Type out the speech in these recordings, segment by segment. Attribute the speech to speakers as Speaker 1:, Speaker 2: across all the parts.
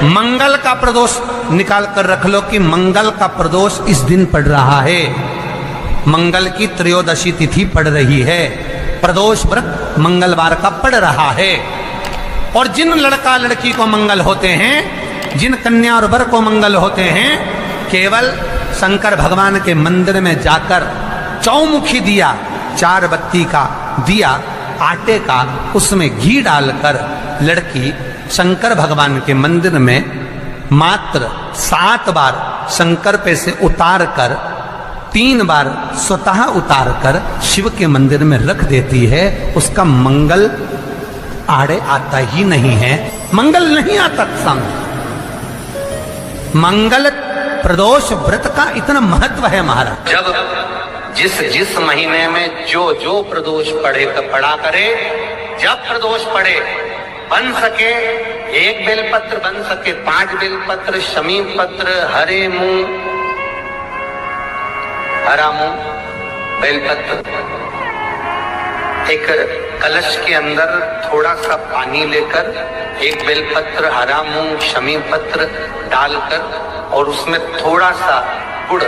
Speaker 1: मंगल का प्रदोष निकाल कर रख लो कि मंगल का प्रदोष इस दिन पड़ रहा है, मंगल की त्रयोदशी तिथि पड़ रही है, प्रदोष व्रत मंगलवार का पड़ रहा है। और जिन लड़का लड़की को मंगल होते हैं, जिन कन्या और वर को मंगल होते हैं, केवल शंकर भगवान के मंदिर में जाकर चौमुखी दिया, 4 बत्ती का दिया आटे का, उसमें घी डालकर लड़की शंकर भगवान के मंदिर में मात्र 7 बार शंकर पे से उतार कर 3 बार स्वतः उतार कर शिव के मंदिर में रख देती है। उसका मंगल आड़े आता ही नहीं है, मंगल नहीं आता सामने। मंगल प्रदोष व्रत का इतना महत्व है महाराज। जब जिस महीने में जो प्रदोष पड़ा करे, जब प्रदोष पड़े, बन सके 1 बेलपत्र, बन सके 5 बेलपत्र, शमी पत्र, हरे मुंह, हरा मुंह, बेलपत्र, एक कलश के अंदर थोड़ा सा पानी लेकर 1 बेलपत्र, हरा मूंग, शमी पत्र डालकर और उसमें थोड़ा सा गुड़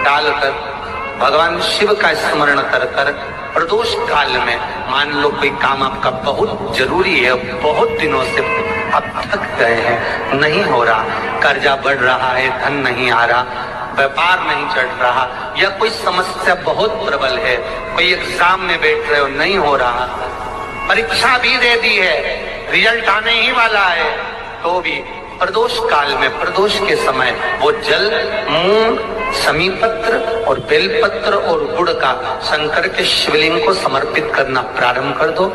Speaker 1: डालकर भगवान शिव का स्मरण कर कर प्रदोष काल में, मान लो कोई काम आपका बहुत जरूरी है, बहुत दिनों से अब थक गए हैं, नहीं हो रहा, कर्जा बढ़ रहा है, धन नहीं आ रहा, व्यापार नहीं चढ़ रहा, या कोई समस्या बहुत प्रबल है, कोई एग्जाम में बैठ रहे हो नहीं हो रहा, परीक्षा भी दे दी है, रिजल्ट आने ही वाला है, तो भी प्रदोष काल में, प्रदोष के समय वो जल, मूंग, शमी पत्र और बेलपत्र और गुड़ का शंकर के शिवलिंग को समर्पित करना प्रारंभ कर दो।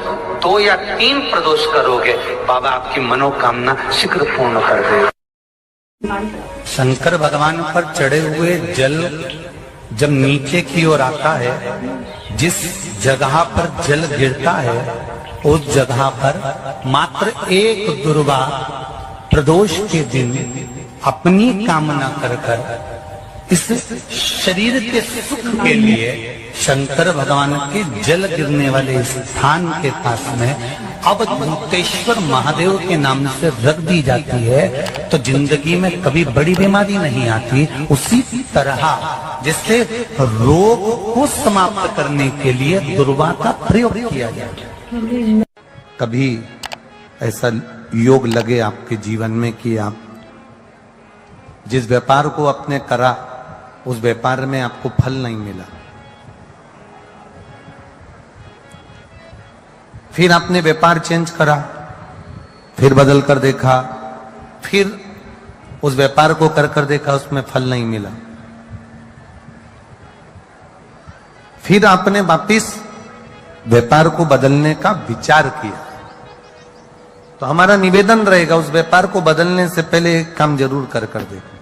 Speaker 1: 2 या 3 प्रदोष करोगे, बाबा आपकी मनोकामना शीघ्र पूर्ण कर देगा। शंकर भगवान पर चढ़े हुए जल जब नीचे की ओर आता है, जिस जगह पर जल गिरता है उस जगह पर मात्र एक दुर्गा प्रदोष के दिन अपनी कामना कर कर इस शरीर के सुख के लिए शंकर भगवान के जल गिरने वाले स्थान के पास में अवधूतेश्वर महादेव के नाम से रख दी जाती है, तो जिंदगी में कभी बड़ी बीमारी नहीं आती। उसी तरह जिससे रोग को समाप्त करने के लिए दुर्वा का प्रयोग किया जाए। कभी ऐसा योग लगे आपके जीवन में कि आप जिस व्यापार को आपने करा उस व्यापार में आपको फल नहीं मिला, फिर आपने व्यापार चेंज करा, फिर बदल कर देखा, फिर उस व्यापार को कर कर देखा, उसमें फल नहीं मिला, फिर आपने वापिस व्यापार को बदलने का विचार किया, तो हमारा निवेदन रहेगा उस व्यापार को बदलने से पहले एक काम जरूर कर कर देखो।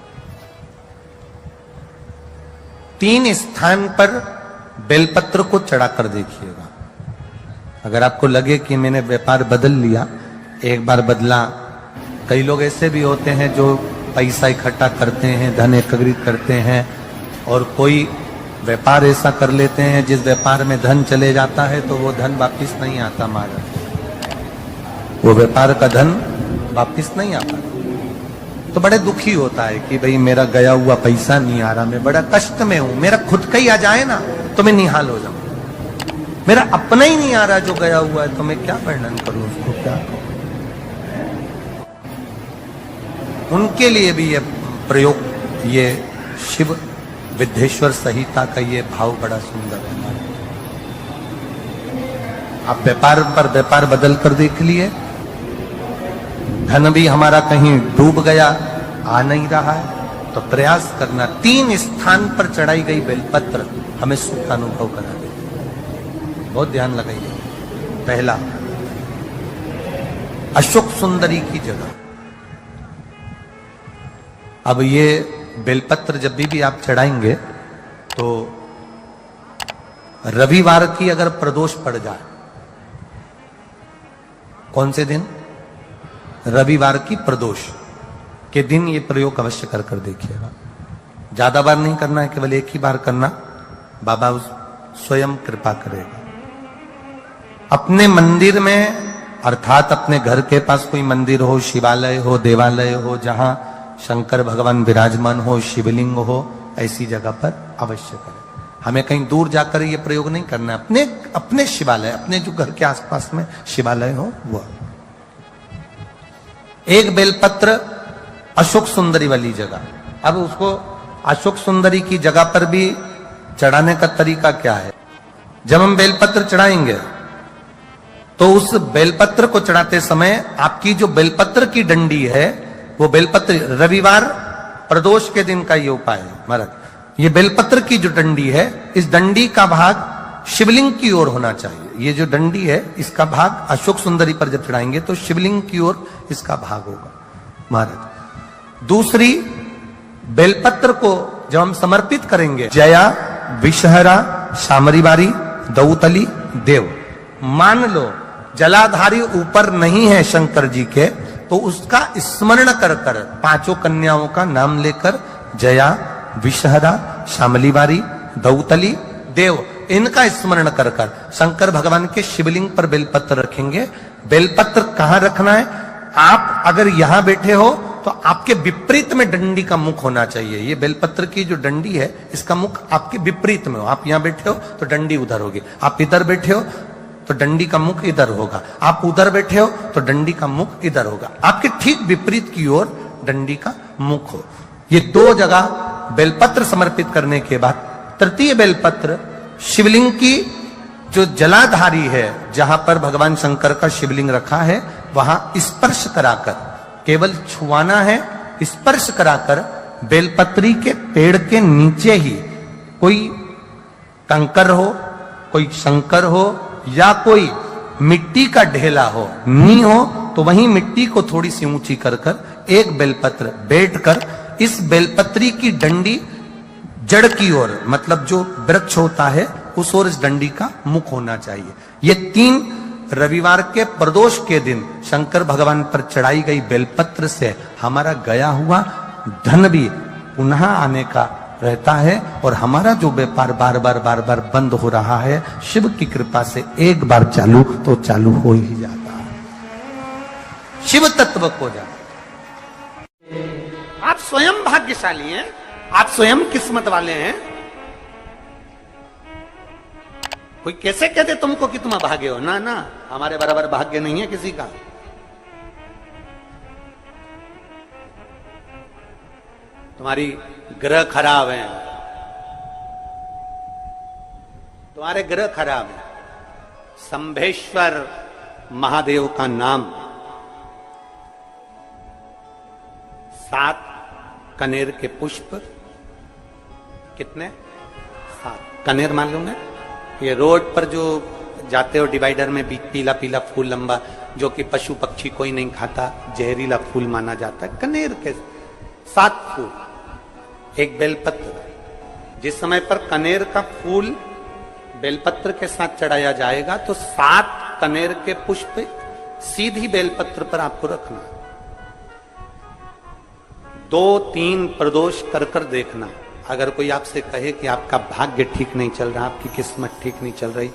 Speaker 1: 3 स्थान पर बेलपत्र को चढ़ाकर देखिएगा। अगर आपको लगे कि मैंने व्यापार बदल लिया, एक बार बदला, कई लोग ऐसे भी होते हैं जो पैसा इकट्ठा करते हैं, धन एकत्रित करते हैं, और कोई व्यापार ऐसा कर लेते हैं जिस व्यापार में धन चले जाता है तो वो धन वापिस नहीं आता महाराज, वो व्यापार का धन वापिस नहीं आता, तो बड़े दुखी होता है कि भाई मेरा गया हुआ पैसा नहीं आ रहा, मैं बड़ा कष्ट में हूं, मेरा खुद का ही आ जाए ना तो मैं निहाल हो जाऊं, मेरा अपना ही नहीं आ रहा जो गया हुआ है, तो मैं क्या वर्णन करूं उसको, क्या करूं। उनके लिए भी ये प्रयोग, ये शिव विद्येश्वर संहिता का ये भाव बड़ा सुंदर है। आप व्यापार पर व्यापार बदल कर देख लिए, धन भी हमारा कहीं डूब गया, आ नहीं रहा है, तो प्रयास करना 3 स्थान पर चढ़ाई गई बेलपत्र हमें सुख का अनुभव करा दे। बहुत ध्यान लगाइए। पहला, अशोक सुंदरी की जगह। अब ये बेलपत्र जब भी आप चढ़ाएंगे तो रविवार की अगर प्रदोष पड़ जाए, कौन से दिन? रविवार की प्रदोष के दिन ये प्रयोग अवश्य कर कर देखिएगा। ज्यादा बार नहीं करना है, केवल एक ही बार करना, बाबा स्वयं कृपा करेगा। अपने मंदिर में
Speaker 2: अर्थात अपने घर के पास कोई मंदिर हो, शिवालय हो, देवालय हो, जहां शंकर भगवान विराजमान हो, शिवलिंग हो, ऐसी जगह पर अवश्य करें। हमें कहीं दूर जाकर ये प्रयोग नहीं करना है। अपने अपने शिवालय, अपने जो घर के आसपास में शिवालय हो वो। एक बेलपत्र अशोक सुंदरी वाली जगह। अब उसको अशोक सुंदरी की जगह पर भी चढ़ाने का तरीका क्या है? जब हम बेलपत्र चढ़ाएंगे तो उस बेलपत्र को चढ़ाते समय आपकी जो बेलपत्र की डंडी है वो बेलपत्र, रविवार प्रदोष के दिन का ये उपाय है महाराज। ये बेलपत्र की जो डंडी है, इस डंडी का भाग शिवलिंग की ओर होना चाहिए। ये जो डंडी है इसका भाग अशोक सुंदरी पर जब चढ़ाएंगे तो शिवलिंग की ओर इसका भाग होगा महाराज। दूसरी, बेलपत्र को जब हम समर्पित करेंगे, जया, विषहरा, शामरीवारी, दौतली, देव। मान लो जलाधारी ऊपर नहीं है शंकर जी के, तो उसका स्मरण कर कर पांचों कन्याओं का नाम लेकर जया, विषहरा, शामलीवारी, दौतली, देव, इनका स्मरण कर कर शंकर भगवान के शिवलिंग पर बेलपत्र रखेंगे। बेलपत्र कहां रखना है? आप अगर यहां बैठे हो तो आपके विपरीत में डंडी का मुख होना चाहिए। ये बेलपत्र की जो डंडी है इसका मुख आपके विपरीत में हो। आप यहां बैठे हो तो डंडी उधर होगी, आप इधर बैठे हो तो डंडी का मुख इधर होगा, आप उधर बैठे हो तो डंडी का मुख इधर होगा। आपके ठीक विपरीत की ओर डंडी का मुख हो। ये दो जगह बेलपत्र समर्पित करने के बाद तृतीय बेलपत्र शिवलिंग की जो जलाधारी है, जहां पर भगवान शंकर का शिवलिंग रखा है, वहां स्पर्श कराकर, केवल छुआना है, स्पर्श कराकर बेलपत्री के पेड़ के नीचे ही कोई कंकर हो, कोई शंकर हो या कोई मिट्टी का ढेला हो, नी हो, तो वहीं मिट्टी को थोड़ी सी ऊंची कर कर एक बेलपत्र बैठकर इस बेलपत्री की डंडी जड़ की ओर, मतलब जो वृक्ष होता है उस ओर इस डंडी का मुख होना चाहिए। ये 3 रविवार के प्रदोष के दिन शंकर भगवान पर चढ़ाई गई बेलपत्र से हमारा गया हुआ धन भी पुनः आने का रहता है और हमारा जो व्यापार बार बार बंद हो रहा है, शिव की कृपा से एक बार चालू तो चालू हो ही जाता है, शिव तत्व को जाता। आप स्वयं भाग्यशाली हैं, आप स्वयं किस्मत वाले हैं। कोई कैसे कहते तुमको कि तुम अभागे हो? ना ना, हमारे बराबर भाग्य नहीं है किसी का। तुम्हारी ग्रह खराब है, तुम्हारे ग्रह खराब है। संभेश्वर महादेव का नाम 7 कनेर के पुष्प, कितने? 7 कनेर मालूम है? ये रोड पर जो जाते हो डिवाइडर में पीला पीला फूल लंबा, जो कि पशु पक्षी कोई नहीं खाता, जहरीला फूल माना जाता है। कनेर के 7 फूल, एक बेलपत्र। जिस समय पर कनेर का फूल बेलपत्र के साथ चढ़ाया जाएगा तो 7 कनेर के पुष्प सीधी बेलपत्र पर आपको रखना। 2-3 प्रदोष कर कर देखना। अगर कोई आपसे कहे कि आपका भाग्य ठीक नहीं चल रहा, आपकी किस्मत ठीक नहीं चल रही,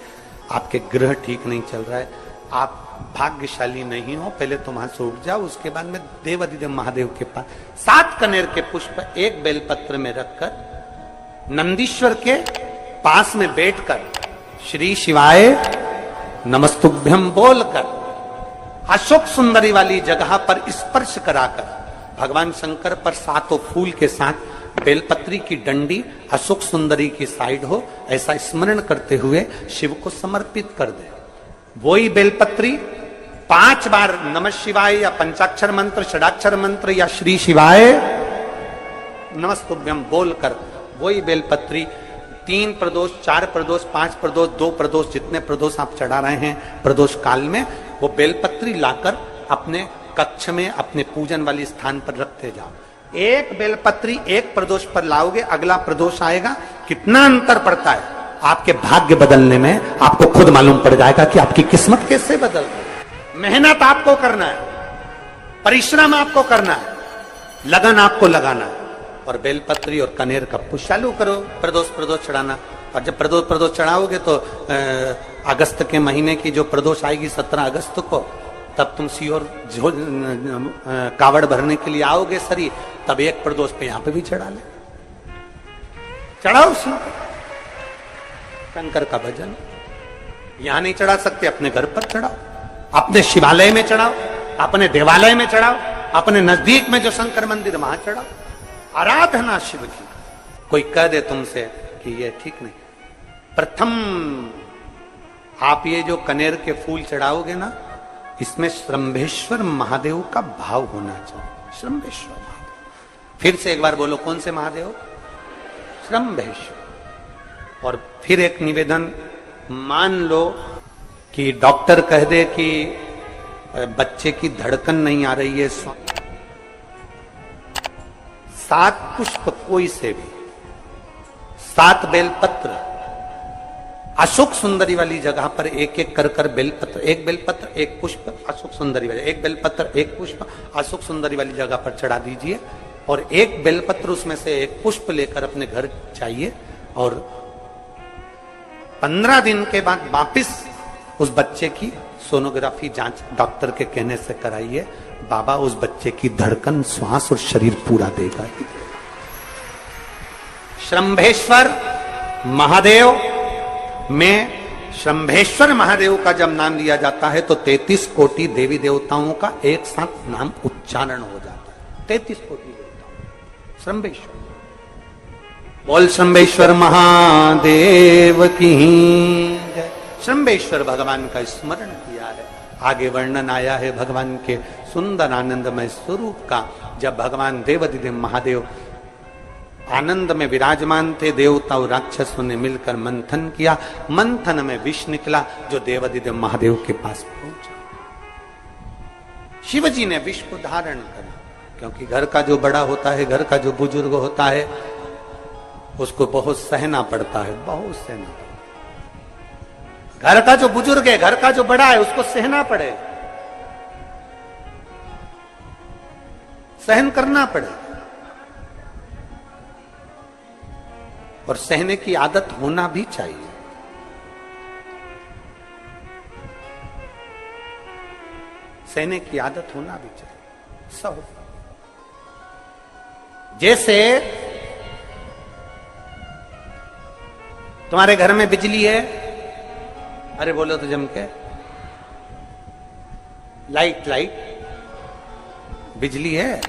Speaker 2: आपके ग्रह ठीक नहीं चल रहा है, आप भाग्यशाली नहीं हो, पहले तुम वहां से उठ जाओ। उसके बाद में देवाधिदेव महादेव के पास 7 कनेर के पुष्प एक बेलपत्र में रखकर नंदीश्वर के पास में बैठकर श्री शिवाय नमस्तुभ्यम बोलकर अशोक सुंदरी वाली जगह पर स्पर्श कराकर भगवान शंकर पर 7 फूल के साथ बेलपत्री की डंडी अशोक सुंदरी की साइड हो, ऐसा स्मरण करते हुए शिव को समर्पित कर दे। वही बेलपत्री 5 बार नमः शिवाय या पंचाक्षर मंत्र, षडाक्षर मंत्र या श्री शिवाय नमस्तुभ्यम बोलकर वही बेलपत्री 3 प्रदोष, 4 प्रदोष, 5 प्रदोष, 2 प्रदोष, जितने प्रदोष आप चढ़ा रहे हैं प्रदोष काल में, वो बेलपत्री लाकर अपने कक्ष में अपने पूजन वाली स्थान पर रखते जाओ। एक बेलपत्री एक प्रदोष पर लाओगे, अगला प्रदोष आएगा, कितना अंतर पड़ता है आपके भाग्य बदलने में, आपको खुद मालूम पड़ जाएगा कि आपकी किस्मत कैसे बदल रही। मेहनत आपको करना है, परिश्रम आपको करना है, लगन आपको लगाना है, और बेलपत्री और कनेर का पुष्प चालू करो प्रदोष चढ़ाना। और जब प्रदोष चढ़ाओगे तो अगस्त के महीने की जो प्रदोष आएगी 17 अगस्त को, तब तुम सीहोर कावड़ भरने के लिए आओगे सरी, तब एक प्रदोष पे यहां पे भी चढ़ा ले, चढ़ाओ शंकर का भजन। यहां नहीं चढ़ा सकते, अपने घर पर चढ़ाओ, अपने शिवालय में चढ़ाओ, अपने देवालय में चढ़ाओ, अपने नजदीक में जो शंकर मंदिर वहां चढ़ाओ, आराधना शिव की। कोई कह दे तुमसे कि ये ठीक नहीं, प्रथम आप ये जो कनेर के फूल चढ़ाओगे ना, इसमें श्रंभेश्वर महादेव का भाव होना चाहिए। श्रंभेश्वर महादेव, फिर से एक बार बोलो, कौन से महादेव? श्रंभेश्वर। और फिर एक निवेदन, मान लो कि डॉक्टर कह दे कि बच्चे की धड़कन नहीं आ रही है, 7 पुष्प कोई से भी, 7 बेलपत्र अशोक सुंदरी वाली जगह पर एक एक कर बेलपत्र, एक बेलपत्र एक पुष्प अशोक सुंदरी वाली, एक बेलपत्र एक पुष्प अशोक सुंदरी वाली जगह पर चढ़ा दीजिए, और एक बेलपत्र उसमें से एक पुष्प लेकर अपने घर चाहिए, और 15 दिन के बाद वापिस उस बच्चे की सोनोग्राफी जांच डॉक्टर के कहने से कराइए। बाबा उस बच्चे की धड़कन, श्वास और शरीर पूरा देगा। श्रंभेश्वर महादेव में, श्रंभेश्वर महादेव का जब नाम लिया जाता है तो 33 कोटि देवी देवताओं का एक साथ नाम उच्चारण हो जाता है। 33 कोटि देवताओं, श्रंभेश्वर। बोल श्रंभेश्वर महादेव की जय। श्रंभेश्वर भगवान का स्मरण किया है। आगे वर्णन आया है भगवान के सुंदर आनंदमय स्वरूप का। जब भगवान देवाधिदेव महादेव आनंद में विराजमान थे, देवता और राक्षसों ने मिलकर मंथन किया, मंथन में विष निकला जो देवाधिदेव महादेव के पास पहुंचा। शिव जी ने विष को धारण करा, क्योंकि घर का जो बड़ा होता है, घर का जो बुजुर्ग होता है, उसको बहुत सहना पड़ता है, बहुत सहना पड़ता है। घर का जो बुजुर्ग है, घर का जो बड़ा है, उसको सहना पड़े, सहन करना पड़े, और सहने की आदत होना भी चाहिए। सहने की आदत होना भी चाहिए। सब जैसे तुम्हारे घर में बिजली है, अरे बोलो तो जम के, लाइट बिजली है।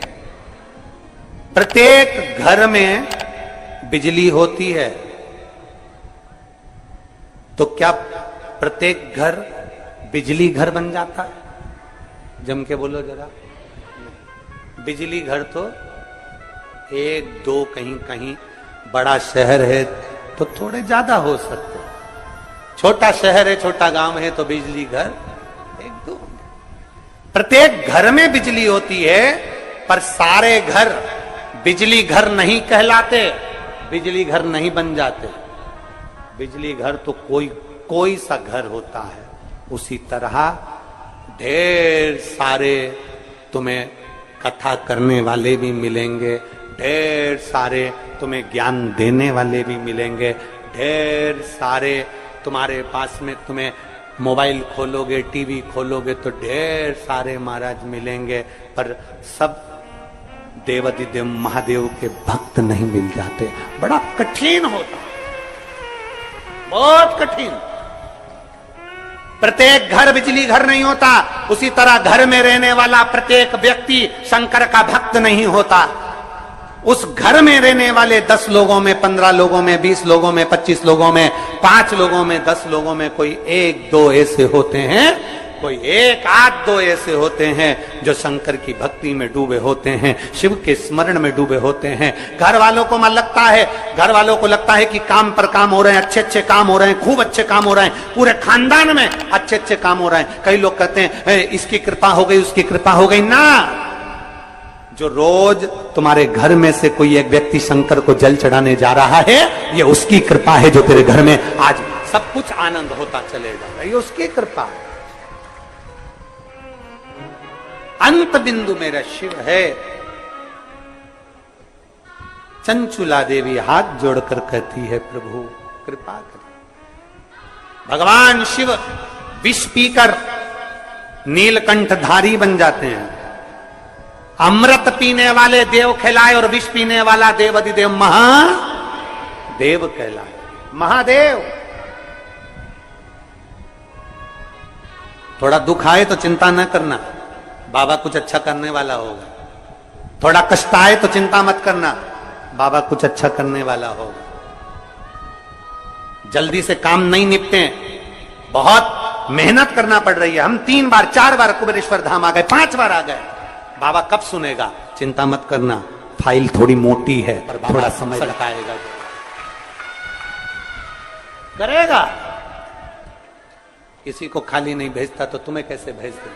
Speaker 2: प्रत्येक घर में बिजली होती है, तो क्या प्रत्येक घर बिजली घर बन जाता है? जम के बोलो जरा। बिजली घर तो 1 2 कहीं कहीं, बड़ा शहर है तो थोड़े ज्यादा हो सकते हैं, छोटा शहर है, छोटा गांव है तो बिजली घर 1 2। प्रत्येक घर में बिजली होती है, पर सारे घर बिजली घर नहीं कहलाते, बिजली घर नहीं बन जाते। बिजली घर तो कोई सा घर होता है। उसी तरह ढेर सारे तुम्हें कथा करने वाले भी मिलेंगे, ढेर सारे तुम्हें ज्ञान देने वाले भी मिलेंगे, ढेर सारे तुम्हारे पास में, तुम्हें मोबाइल खोलोगे, टीवी खोलोगे तो ढेर सारे महाराज मिलेंगे, पर सब देवाधिदेव महादेव के भक्त नहीं मिल जाते। बड़ा कठिन होता, बहुत कठिन। प्रत्येक घर बिजली घर नहीं होता, उसी तरह घर में रहने वाला प्रत्येक व्यक्ति शंकर का भक्त नहीं होता। उस घर में रहने वाले 10 लोगों में, 15 लोगों में, 20 लोगों में, 25 लोगों में, 5 लोगों में, 10 लोगों में कोई 1 2 ऐसे होते हैं, कोई 1 8 2 ऐसे होते हैं जो शंकर की भक्ति में डूबे होते हैं, शिव के स्मरण में डूबे होते हैं। घर वालों को घर वालों को लगता है कि काम पर काम हो रहे हैं, अच्छे काम हो रहे हैं, खूब अच्छे काम हो रहे हैं, पूरे खानदान में अच्छे काम हो रहे हैं। कई लोग कहते हैं इसकी कृपा हो गई, उसकी कृपा हो गई। ना, जो रोज तुम्हारे घर में से कोई एक व्यक्ति शंकर को जल चढ़ाने जा रहा है, ये उसकी कृपा है जो तेरे घर में आज सब कुछ आनंद होता चलेगा, ये उसकी कृपा है। अंत बिंदु मेरा शिव है। चंचुला देवी हाथ जोड़कर कहती है, प्रभु कृपा करें। भगवान शिव विष पीकर नीलकंठधारी बन जाते हैं। अमृत पीने वाले देव कहलाए और विष पीने वाला देव अधिदेव महादेव कहलाए। महादेव। थोड़ा दुख आए तो चिंता न करना, बाबा कुछ अच्छा करने वाला होगा। थोड़ा कष्ट आए तो चिंता मत करना, बाबा कुछ अच्छा करने वाला होगा। जल्दी से काम नहीं निपटे, बहुत मेहनत करना पड़ रही है। हम 3 बार 4 बार कुबेरेश्वर धाम आ गए, 5 बार आ गए, बाबा कब सुनेगा? चिंता मत करना, फाइल थोड़ी मोटी है पर थोड़ा समय लगाएगा, करेगा। किसी को खाली नहीं भेजता तो तुम्हें कैसे भेज दे?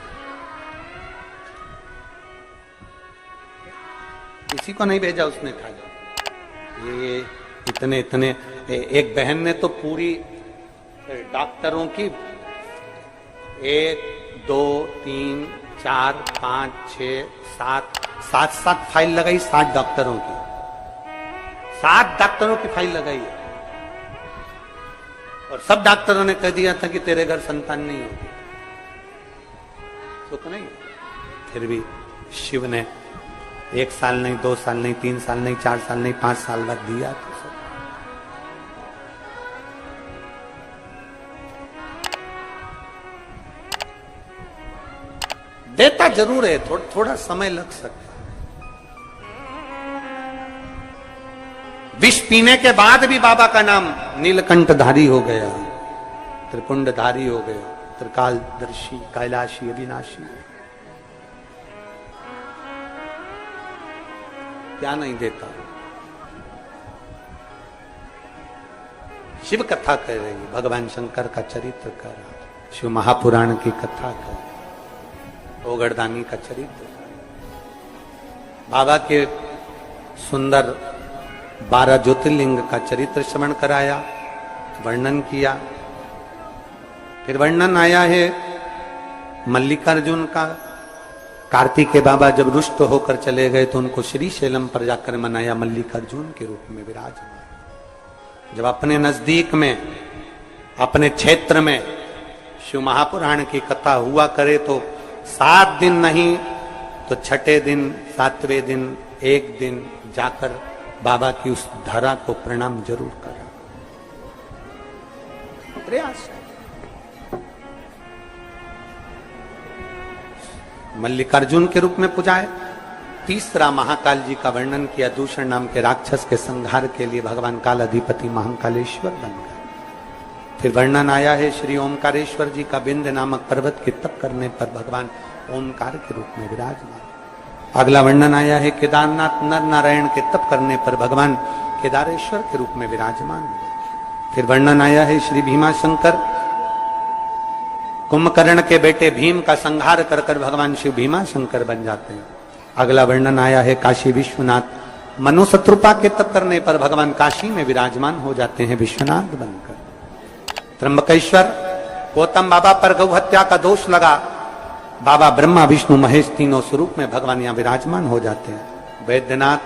Speaker 2: किसी को नहीं भेजा उसने खाली। ये इतने इतने एक बहन ने तो पूरी डॉक्टरों की 1 2 3 4 5 6 7 फाइल लगाई। 7 डॉक्टरों की, 7 डॉक्टरों की फाइल लगाई है। और सब डॉक्टरों ने कह दिया था कि तेरे घर संतान नहीं होगी। सुख नहीं। फिर भी शिव ने 1 साल नहीं, 2 साल नहीं, 3 साल नहीं, 4 साल नहीं, 5 साल बाद दिया। तो सब देता जरूर है, थोड़ा समय लग सकता है। विष पीने के बाद भी बाबा का नाम नीलकंठधारी हो गया, त्रिपुंडधारी हो गया, त्रिकालदर्शी, कैलाशी, अविनाशी। क्या नहीं देता? शिव कथा कह रही, भगवान शंकर का चरित्र कर रहा, शिव महापुराण की कथा कर, ओगड़दानी का चरित्र, बाबा के सुंदर 12 ज्योतिर्लिंग का चरित्र श्रवण कराया, वर्णन किया। फिर वर्णन आया है मल्लिकार्जुन का। कार्तिकेय बाबा जब रुष्ट होकर चले गए तो उनको श्री शैलम पर जाकर मनाया, मल्लिकार्जुन के रूप में विराजमान। जब अपने नजदीक में, अपने क्षेत्र में शिव महापुराण की कथा हुआ करे तो 7 दिन नहीं तो 6ठे दिन, 7वें दिन, 1 दिन जाकर बाबा की उस धारा को प्रणाम जरूर करा। प्रयास। मल्लिकार्जुन के रूप में पूजाए। तीसरा महाकाल जी का वर्णन किया, दूषण नाम के राक्षस के संहार के लिए भगवान काल अधिपति महाकालेश्वर बन गए। फिर वर्णन आया है श्री ओमकारेश्वर जी का, बिंद नामक पर्वत के तप करने पर भगवान ओमकार के रूप में विराजमान। अगला वर्णन आया है केदारनाथ नर नारायण के तप करने पर भगवान केदारेश्वर के रूप में विराजमान। फिर वर्णन आया है श्री भीमा शंकर, कुंभकर्ण के बेटे भीम का संहार कर कर भगवान शिव भीमा शंकर बन जाते हैं। अगला वर्णन आया है काशी विश्वनाथ, मनु शत्रुपा के तप करने पर भगवान काशी में विराजमान हो जाते हैं विश्वनाथ बनकर। त्र्यंबकेश्वर, गौतम बाबा पर गौ हत्या का दोष लगा, बाबा ब्रह्मा विष्णु महेश तीनों स्वरूप में भगवान यहां विराजमान हो जाते हैं। वैद्यनाथ,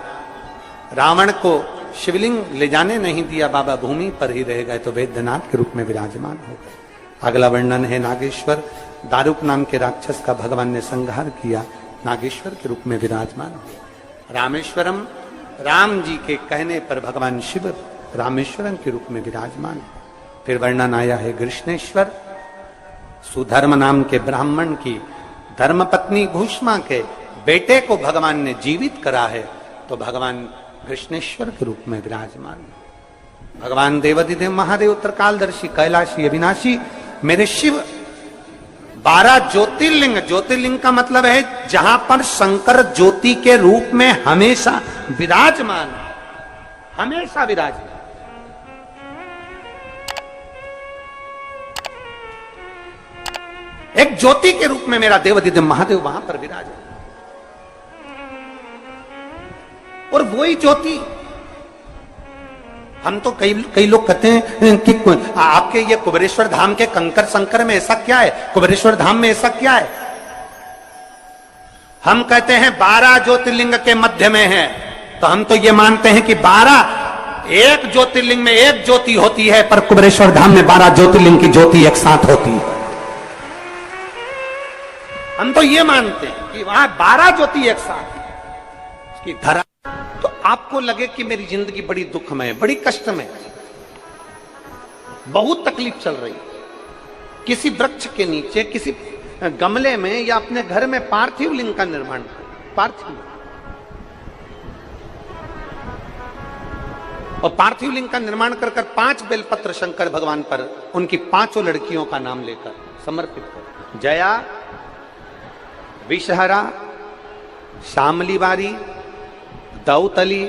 Speaker 2: रावण को शिवलिंग ले जाने नहीं दिया, बाबा भूमि पर ही रह गए तो वैद्यनाथ के रूप में विराजमान हो गए। अगला वर्णन है नागेश्वर, दारुक नाम के राक्षस का भगवान ने संहार किया, नागेश्वर के रूप में विराजमान हुए। रामेश्वरम, राम जी के कहने पर भगवान शिव रामेश्वरम के रूप में विराजमान। फिर वर्णन आया है कृष्णेश्वर, सुधर्म नाम के ब्राह्मण की धर्मपत्नी भूष्मा के बेटे को भगवान ने जीवित करा है तो भगवान कृष्णेश्वर के रूप में विराजमान। भगवान देवाधिदेव महादेव, त्रिकालदर्शी, कैलाशी, अविनाशी, मेरे शिव 12 ज्योतिर्लिंग। ज्योतिर्लिंग का मतलब है जहां पर शंकर ज्योति के रूप में हमेशा विराजमान, हमेशा विराजमान। एक ज्योति के रूप में मेरा देवाधिदेव महादेव वहां पर विराजे। और वही ज्योति, हम तो कई लोग कहते हैं कि आपके ये कुबेरेश्वर धाम के कंकर संकर में ऐसा क्या है, कुबेरेश्वर धाम में ऐसा क्या है। हम कहते हैं 12 ज्योतिर्लिंग के मध्य में है, तो हम तो ये मानते हैं कि 12 एक ज्योतिर्लिंग में एक ज्योति होती है, पर कुबेरेश्वर धाम में 12 ज्योतिर्लिंग की ज्योति एक साथ होती है।
Speaker 3: हम तो ये मानते हैं कि वहां 12 ज्योति एक साथ है, उसकी धरा। तो आपको लगे कि मेरी जिंदगी बड़ी दुखमय, बड़ी कष्टमय, बहुत तकलीफ चल रही, किसी वृक्ष के नीचे, किसी गमले में या अपने घर में पार्थिव लिंग का निर्माण करें। पार्थिव, और पार्थिव लिंग का निर्माण कर 5 बेलपत्र शंकर भगवान पर उनकी 5 लड़कियों का नाम लेकर समर्पित करें। जया, विषहरा, श्यामली बारी, दौतली,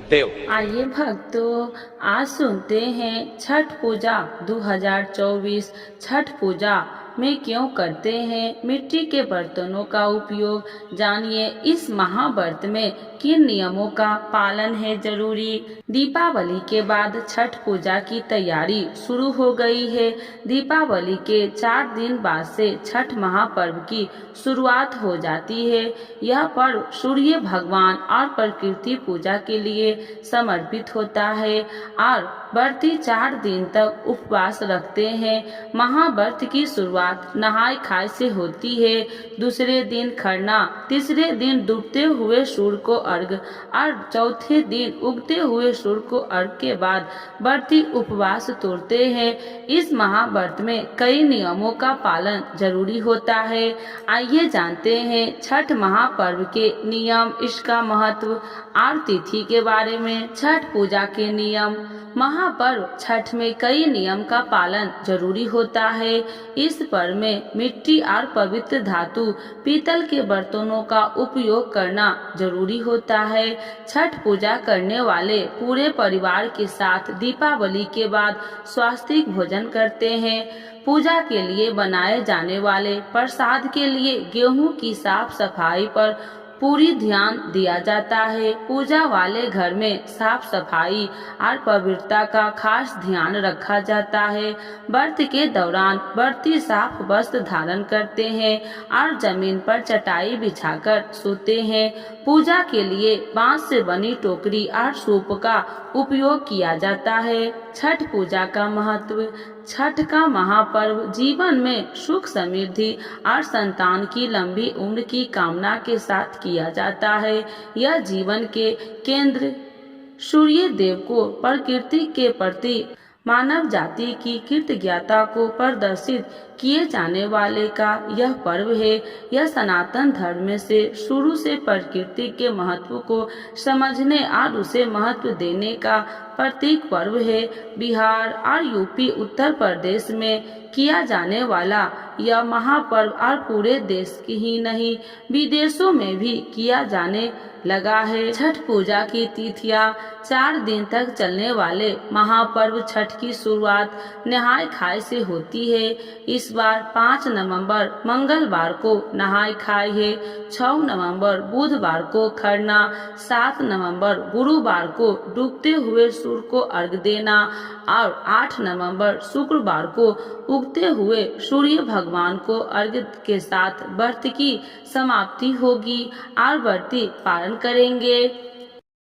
Speaker 3: देव।
Speaker 4: आइए भक्तों, आज सुनते हैं छठ पूजा 2024 छठ पूजा में क्यों करते हैं मिट्टी के बर्तनों का उपयोग। जानिए इस महाव्रत में किन नियमों का पालन है जरूरी। दीपावली के बाद छठ पूजा की तैयारी शुरू हो गई है। दीपावली के 4 दिन बाद से छठ महापर्व की शुरुआत हो जाती है। यह पर्व सूर्य भगवान और प्रकृति पूजा के लिए समर्पित होता है और व्रती 4 दिन तक उपवास रखते हैं। महाव्रत की शुरुआत नहाय खाए से होती है। दूसरे दिन खरना, तीसरे दिन डूबते हुए सूर्य को अर्घ और चौथे दिन उगते हुए सूर्य को अर्घ के बाद व्रती उपवास तोड़ते हैं। इस महाव्रत में कई नियमों का पालन जरूरी होता है। आइए जानते हैं छठ महापर्व के नियम, इसका महत्व और तिथि के बारे में। छठ पूजा के नियम। महापर्व छठ में कई नियम का पालन जरूरी होता है। इस पर्व में मिट्टी और पवित्र धातु पीतल के बर्तनों का उपयोग करना जरूरी होता है। छठ पूजा करने वाले पूरे परिवार के साथ दीपावली के बाद स्वास्तिक भोजन करते हैं। पूजा के लिए बनाए जाने वाले प्रसाद के लिए गेहूं की साफ सफाई पर पूरी ध्यान दिया जाता है। पूजा वाले घर में साफ सफाई और पवित्रता का खास ध्यान रखा जाता है। व्रत के दौरान व्रती साफ वस्त्र धारण करते हैं और जमीन पर चटाई बिछाकर सोते हैं। पूजा के लिए बांस से बनी टोकरी और सूप का उपयोग किया जाता है। छठ पूजा का महत्व। छठ का महापर्व जीवन में सुख समृद्धि और संतान की लंबी उम्र की कामना के साथ किया जाता है। यह जीवन के केंद्र सूर्य देव को प्रकृति के प्रति मानव जाति की कृतज्ञता को प्रदर्शित किए जाने वाले का यह पर्व है। यह सनातन धर्म में से शुरू से प्रकृति के महत्व को समझने और उसे महत्व देने का प्रतीक पर्व है। बिहार और यूपी, उत्तर प्रदेश में किया जाने वाला यह महापर्व और पूरे देश की ही नहीं विदेशों में भी किया जाने लगा है। छठ पूजा की तिथियां। 4 दिन तक चलने वाले महापर्व छठ की शुरुआत नहाय खाए से होती है। इस बार 5 नवंबर मंगलवार को नहाय खाए है। 6 नवंबर बुधवार को खरना, 7 नवंबर गुरुवार को डूबते हुए सूर्य को अर्घ देना और 8 नवंबर शुक्रवार को उगते हुए सूर्य भगवान को अर्घ के साथ व्रत की समाप्ति होगी और व्रती पालन करेंगे।